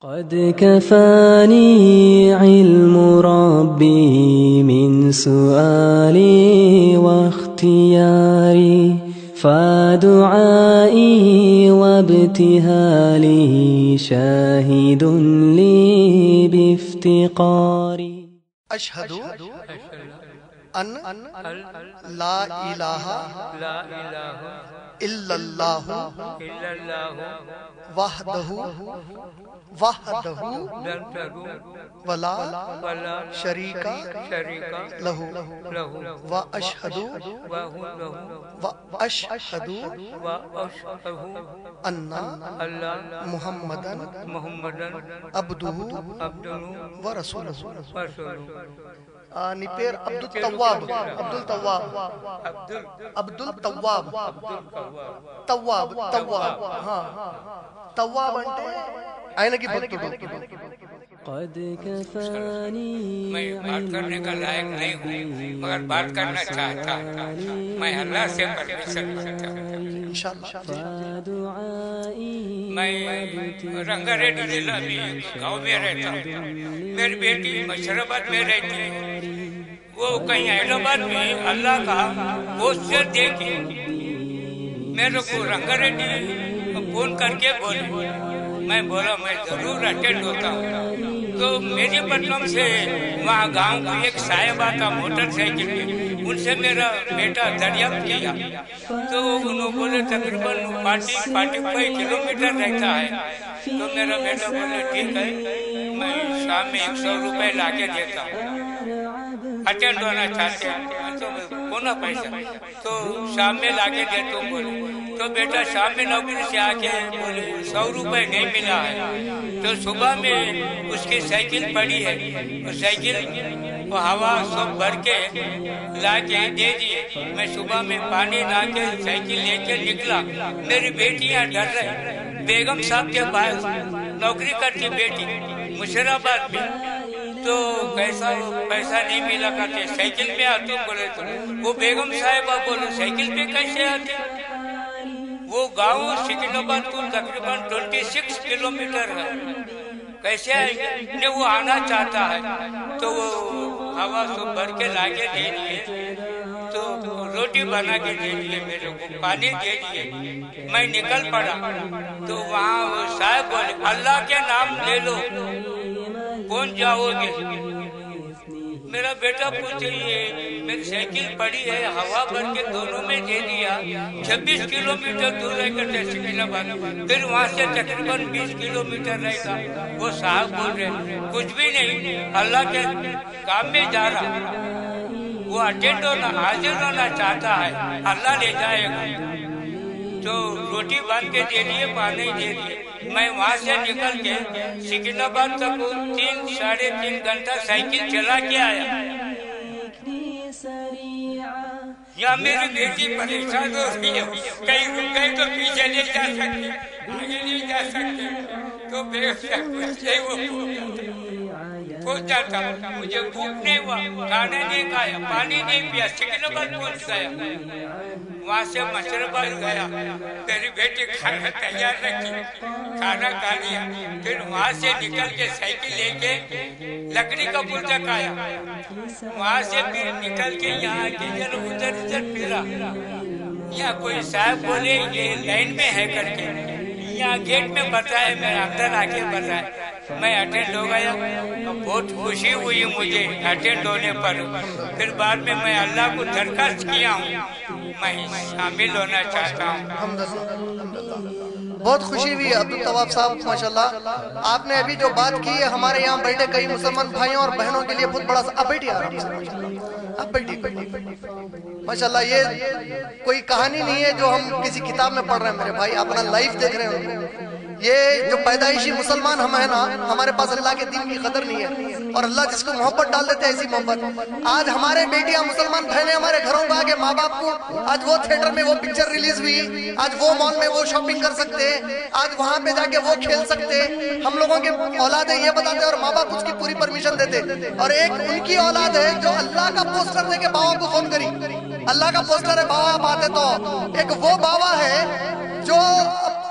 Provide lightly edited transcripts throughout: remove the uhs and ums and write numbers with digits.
قد كفاني علم ربي من سؤالي واختياري فدعائي وابتهالي شاهد لي بافتقاري اشہد ان لا الہ الا اللہ وحدہ ولا شریک لہ واشہد ان محمدا عبدہ ورسولہ نپیر عبدالتواب ہاں تواب అంటే ఆయనకి భక్తుడు قد كفاني میں بات کرنے کا لائق نہیں ہوں مگر بات کرنا چاہتا ہوں میں اللہ سے پرمیشن مانگتا ہوں انشاءاللہ میں رنگا ریڈی ضلع میں گاؤں میں رہتا ہوں میری بیٹی مشربت میں رہتی ہے وہ کہیں حیدرآباد میں اللہ کا پوسٹر دیکھی میرے کو رنگا ریڈی فون کر کے بولے میں بولا میں ضرور اٹینڈ ہوتا ہوں تو میری پٹنم سے وہاں گاؤں کو ایک صاحب آتا موٹر سائیکل پہ ان سے میرا بیٹا دریافت کیا تو انہوں بولے تقریباً 45 کلومیٹر رہتا ہے تو میرا بیٹا بولے ٹھیک ہے میں شام میں 100 روپے لا کے دیتا ہوں اٹینڈ ہونا چاہتے ہیں تو ہونا پیسہ تو شام میں لا کے دیتا ہوں بولے تو بیٹا شام میں نوکری سے آ کے بولے 100 روپے نہیں ملا ہے تو صبح میں اس کی سائیکل پڑی ہے وہ سائیکل وہ ہوا سب بھر کے لا کے دے دیے میں صبح میں پانی لا کے سائیکل لے کے نکلا میری بیٹیاں ڈر رہی بیگم صاحب کے پاس نوکری کرتی بیٹی مشرباد میں تو کیسا پیسہ نہیں ملا کرتے سائیکل پہ آتے بولے تو وہ بیگم صاحبہ بولے سائیکل پہ کیسے آتے وہ گاؤں سکندرآباد کو تقریباً 26 کلومیٹر ہے کیسے آئیں گے وہ آنا چاہتا ہے تو وہ ہوا سب بھر کے لا کے دے دیے تو روٹی بنا کے دے دیے میرے کو پانی دے دیے میں نکل پڑا تو وہاں وہ صاحب بولے اللہ کے نام لے لو کون جاؤ گے میرا بیٹا پوچھے یہ میری سائیکل پڑی ہے ہوا بھر کے دونوں میں دے دیا 26 کلومیٹر دور رہ کر سکندرآباد پھر وہاں سے تقریباً 20 کلومیٹر رہے گا وہ صاحب بول رہے کچھ بھی نہیں اللہ کے کام میں جا رہا وہ اٹینڈ ہونا حاضر ہونا چاہتا ہے اللہ لے جائے گا تو روٹی بن کے دے دیے پانی دے دیے میں وہاں سے نکل کے سکندرآباد تک 3-3.5 گھنٹہ سائیکل چلا کے آیا یا میری بیٹی پریشان ہو رہی ہے کہیں رک گئے تو پیچھے نہیں جا سکتے آگے نہیں جا سکتے تو پہنچ جاتا مجھے بھوک نہیں ہوا کھانا نہیں کھایا پانی نہیں پیا سکندرآباد پہنچ گیا وہاں سے مشرباد گیا میری بیٹی کھانا تیار رکھی کھانا کھا لیا پھر وہاں سے نکل کے سائیکل لے کے لکڑی کا پل تک آیا وہاں سے پھر نکل کے یہاں کے ادھر پھرا یہاں کوئی صاحب بولے یہ لائن میں ہے کر کے یہاں گیٹ میں بتایا میں اندر آ کے بتایا میں اٹینڈ ہو گیا بہت خوشی ہوئی مجھے اٹینڈ ہونے پر پھر بعد میں اللہ کو درخواست کیا ہوں میں شامل ہونا چاہتا ہوں بہت خوشی ہوئی عبدالتواب صاحب ماشاءاللہ آپ نے ابھی جو بات کی ہے ہمارے یہاں بیٹھے کئی مسلمان بھائیوں اور بہنوں کے لیے بہت بڑا اب بیٹھی ماشاءاللہ یہ کوئی کہانی نہیں ہے جو ہم کسی کتاب میں پڑھ رہے ہیں میرے بھائی اپنا لائف دیکھ رہے ہیں یہ جو پیدائشی مسلمان ہم ہیں نا ہمارے پاس اللہ کے دین کی قدر نہیں ہے اور اللہ جس کو محبت ڈال دیتے ہیں ایسی محبت آج ہمارے بیٹیاں مسلمان بہنیں ہمارے گھروں میں آگے ماں باپ کو آج وہ تھیٹر میں وہ پکچر ریلیز ہوئی آج وہ مال میں وہ شاپنگ کر سکتے ہیں آج وہاں پہ جا کے وہ کھیل سکتے ہیں ہم لوگوں کے اولادیں یہ بتاتے ہیں اور ماں باپ اس کی پوری پرمیشن دیتے اور ایک ان کی اولاد ہے جو اللہ کا پوسٹر دے کے باوا کو فون کری اللہ کا پوسٹر ہے باوا آپ آتے تو ایک وہ باوا ہے جو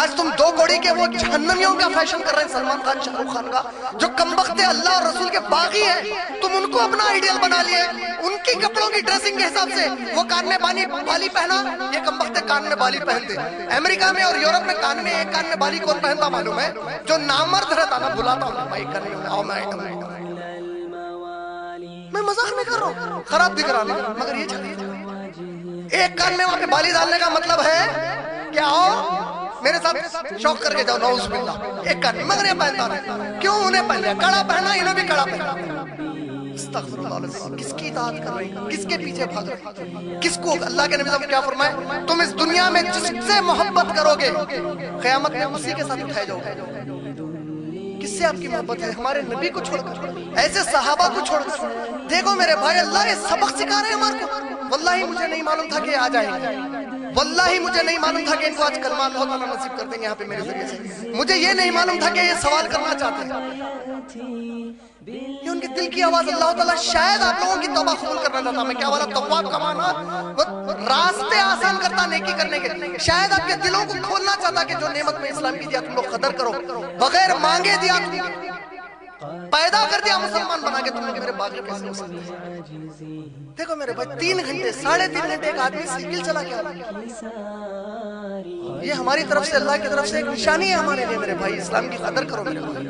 آج تم دو کوڑی کے وہ جہنمیوں کا فیشن کر رہے ہیں، سلمان خان، شاہ رخ خان کا، جو کمبخت اللہ اور رسول کے باغی ہیں، تم ان کو اپنا آئیڈیل بنا لیے، ان کی کپڑوں کی ڈریسنگ کے حساب سے۔ وہ کان میں بالی پہنا، یہ کمبخت کان میں بالی پہنتے۔ امریکہ میں اور یورپ میں کان میں ایک کان میں بالی کون پہنتا معلوم ہے؟ جو نامرد رہتا نا، بلاتا ہوں بھائی کرنے میں مذاق نہیں کر رہا ہوں، خراب دکھ رہا نا، مگر یہ چلیے ایک کان میں وہاں پہ بالی ڈالنے کا مطلب ہے کہ آؤ میرے ساتھ شوق کر کے جاؤ، نعوذ باللہ، ایک کان میں، مگر یہ پہنتا نہیں، کیوں انہیں پہن لیا؟ کڑا پہنا، انہیں بھی کڑا پہنا۔ استغفر اللہ العظیم، کس کی اطاعت کر رہے ہیں؟ کس کے پیچھے بھاگ رہے ہیں؟ کس کو؟ اللہ کے نبی صلی اللہ علیہ وسلم کیا فرمائے؟ تم اس دنیا میں جس سے محبت کرو گے قیامت میں اسی کے ساتھ اٹھائے جاؤ گے۔ کس سے آپ کی محبت ہے؟ ہمارے نبی کو چھوڑ کر، ایسے صحابہ کو چھوڑ کر۔ دیکھو میرے بھائی، اللہ یہ سبق سکھا رہے ہیں ہمارے کو۔ واللہ مجھے نہیں معلوم تھا کہ یہ آ جائیں گے، واللہ مجھے نہیں معلوم تھا کہ ان کو آج کلمہ اللہ تعالیٰ نصیب کر دیں گے یہاں پہ میرے ذریعے سے۔ مجھے یہ نہیں معلوم تھا کہ یہ سوال کرنا چاہتے ہیں، یہ ان کے دل کی آواز اللہ تعالیٰ شاید آپ لوگوں کی توبہ قبول کرنا چاہتا۔ میں کیا بولا؟ تواب کا معنی راستے آسان کرتا نیکی کرنے کے، شاید آپ کے دلوں کو کھولنا چاہتا کہ جو نعمت میں اسلام کی دیا تم لوگ قدر کرو، بغیر مانگے دیا، تم پیدا کر دیا مسلمان بنا کے، تم لوگ میرے باغی کیسے ہو سکتے ہیں؟ دیکھو میرے بھائی، 3 گھنٹے 3.5 گھنٹے ایک آدمی سائیکل چلا کے آنا، یہ ہماری طرف سے، اللہ کی طرف سے ایک نشانی ہے ہمارے لیے میرے بھائی۔ اسلام کی قدر کرو میرے بھائی،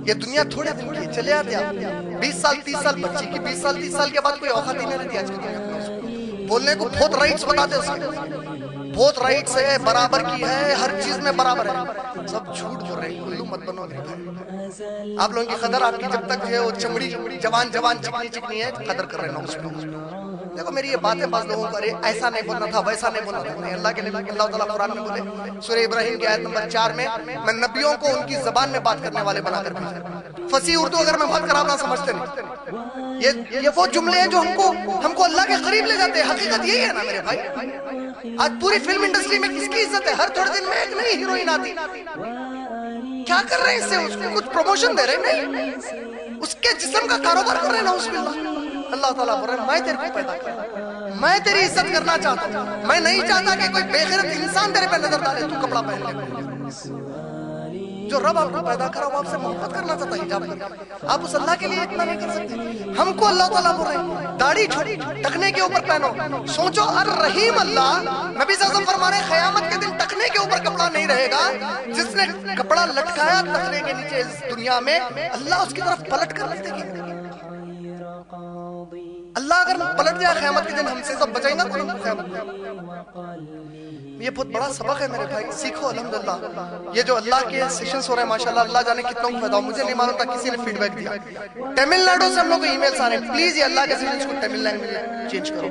یہ دنیا تھوڑے دن کی، چلے آتے آپ 20 سال 30 سال بچی کی 20 سال 30 سال کے بعد کوئی اوقات ہی نہیں رہتی آج کی دنیا میں۔ بولنے کو بہت رائٹس بتاتے اس کے، بہت رائٹس ہے، برابر کی ہے، ہر چیز میں برابر ہے، سب جھوٹ بول رہے ہیں۔ الو مت بنو میرے بھائی، آپ لوگوں کی قدر آپ کی جب تک جو ہے وہ چمڑی جوان چکنی ہے، قدر کر رہے ہیں۔ دیکھو میری یہ باتیں بعض لوگوں کو ایسا نہیں بولنا تھا، ویسا نہیں بولنا تھا، نہیں۔ اللہ کے نبی اللہ تعالیٰ قرآن میں بولے، سورہ ابراہیم کی آیت نمبر 4 میں، میں نبیوں کو ان کی زبان میں بات کرنے والے بنا کر بھیجا۔ فصیح اردو اگر میں بات کرا، آپ نہ سمجھتے نہیں، یہ وہ جملے ہیں جو ہم کو اللہ کے قریب لے جاتے ہیں۔ حقیقت یہی ہے نا میرے بھائی۔ آج پوری فلم انڈسٹری میں کس کی عزت ہے؟ ہر تھوڑے دن میں ایک نئی ہیروئن آتی، کیا کر رہے ہیں؟ اس سے اس کو کچھ پروموشن دے رہے ہیں؟ نہیں، اس کے جسم کا کاروبار کر رہے ہیں، نعوذ باللہ۔ اللہ تعالیٰ بول رہے ہیں میں تیرے کو پیدا کر رہا ہوں، میں تیری عزت کرنا چاہتا ہوں، میں نہیں چاہتا کہ کوئی بے غیرت انسان تیرے پہ نظر ڈالے تو کپڑا پہن لے۔ جو رب آپ کو پیدا کرا وہ آپ سے محبت کرنا چاہتا ہے، حجاب کر، آپ اس اللہ کے لیے اتنا نہیں کر سکتے؟ ہم کو اللہ تعالیٰ بول رہے ہیں داڑھی ٹکنے کے اوپر پہنو۔ سوچو، الرحیم اللہ نبی صلی اللہ علیہ وسلم فرما رہے ہیں قیامت کے دن ٹکنے کے اوپر کپڑا نہیں رہے گا، جس نے کپڑا لٹکایا ٹکنے کے نیچے اس دنیا میں، اللہ اس کی طرف پلٹ کر نہیں دیکھے گا۔ اللہ اگر پلٹ جائے قیامت کے دن، ہم سے سب بچائیں گا کون؟ یہ بہت بڑا سبق ہے میرے بھائی، سیکھو الحمدللہ۔ یہ جو اللہ کے سیشنز ہو رہے ہیں ماشاءاللہ، اللہ جانے کتنوں کو فائدہ ہو، مجھے نہیں معلوم تھا، کسی نے فیڈ بیک دیا۔ تمل ناڈو سے ہم لوگ کو ای میلز آ رہے ہیں، پلیز یہ اللہ کے سیشنز کو تمل لینگویج میں چینج کرو۔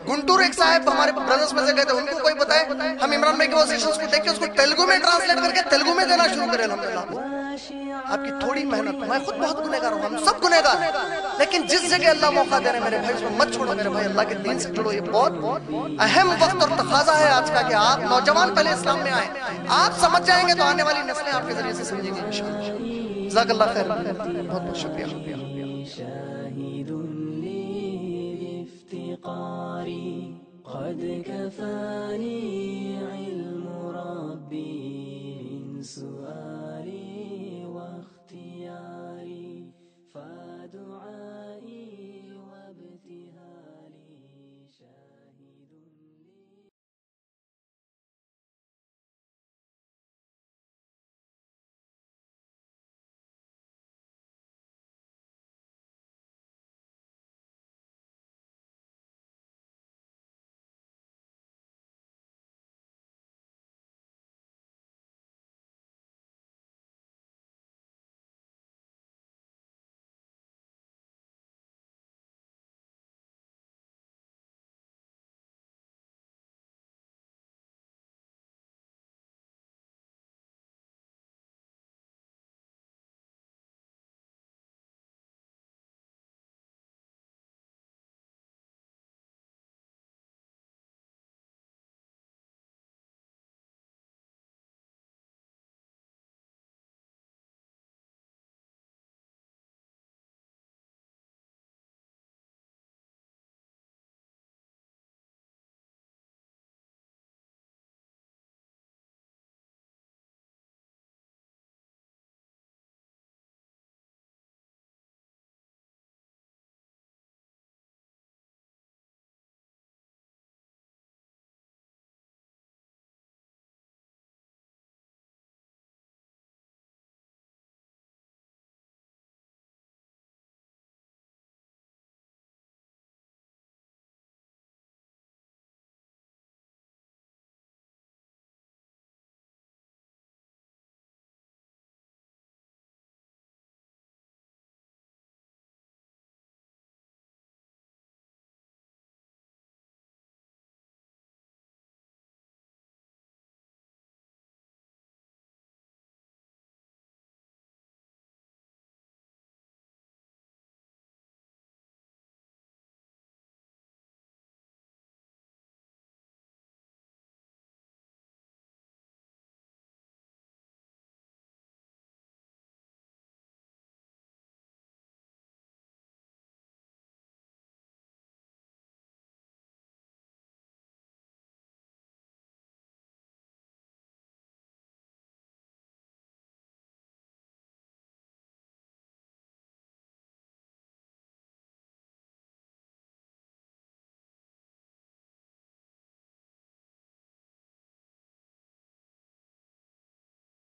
گنٹور ایک صاحب ہمارے برادرز میں سے گئے تھے، ان کو کوئی بتائے، ہم عمران بھائی کے وہ سیشنز کو دیکھ کے اس کو تیلگو میں ٹرانسلیٹ کر کے تیلگو میں دینا شروع کریں الحمدللہ۔ آپ کی تھوڑی محنت، میں خود بہت گنہگار ہوں، ہم سب گنہگار ہیں، لیکن جس جگہ اللہ موقع دے رہے ہیں میرے بھائی، اس کو مت چھوڑو میرے بھائی، اللہ کے دین سے جڑو۔ یہ بہت اہم وقت اور تقاضا ہے آج کا کہ آپ نوجوان پہلے اسلام میں آئیں، آپ سمجھ جائیں گے تو آنے والی نسلیں آپ کے ذریعے سے سمجھیں گے انشاءاللہ۔ جزاک اللہ خیر، بہت بہت شکریہ۔ شاهد لي بافتقاري قد كفاني علم ربي من سؤال